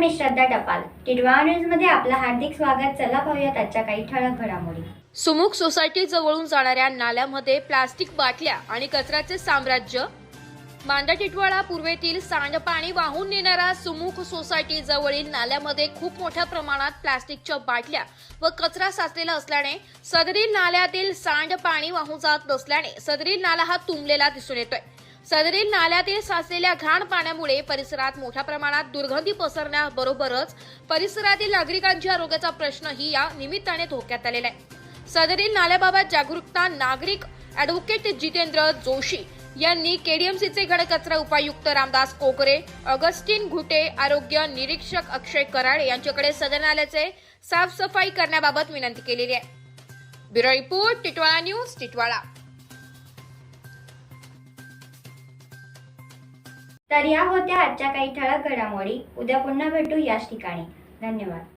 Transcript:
मी श्रद्धा टपाल. टिटवाळा न्यूज मध्ये आपलं हार्दिक स्वागत. चला पाहूयात आजच्या काही ठळक घडामोडी. सुमुख सोसायटी जवळून जाणाऱ्या नाल्यामध्ये प्लास्टिक बाटल्या आणि कचऱ्याचे साम्राज्य. मांडा टिटवाळा पूर्वेतील सांडपाणी वाहून नेणाऱ्या सुमुख सोसायटी जवळील नाल्यामध्ये खूप मोठ्या प्रमाणात प्लास्टिकच्या बाटल्या व कचरा साचलेला असल्याने सदरील नाल्यातील सांडपाणी वाहून जात नसल्याने सदरील नाला हा तुंबलेला दिसून येतोय. सदरील नाल्यातील साचलेल्या घाण पाण्यामुळे परिसरात मोठ्या प्रमाणात दुर्गंधी पसरण्याबरोबरच परिसरातील नागरिकांच्या आरोग्याचा प्रश्नही या निमित्ताने धोक्यात आलेला आहे. सदरील नाल्याबाबत जागरूकता नागरिक ॲडव्होकेट जितेंद्र जोशी यांनी केडीएमसीचे घनकचरा उपायुक्त रामदास कोकरे, ऑगस्टिन घुटे, आरोग्य निरीक्षक अक्षय कराळे यांच्याकडे सदर नाल्याचे साफसफाई करण्याबाबत विनंती केलेली आहे. Bureau report, Titwala news, Titwala. तर या होत्या आजच्या काही ठळक घडामोडी. उद्या पुन्हा भेटू याच ठिकाणी. धन्यवाद.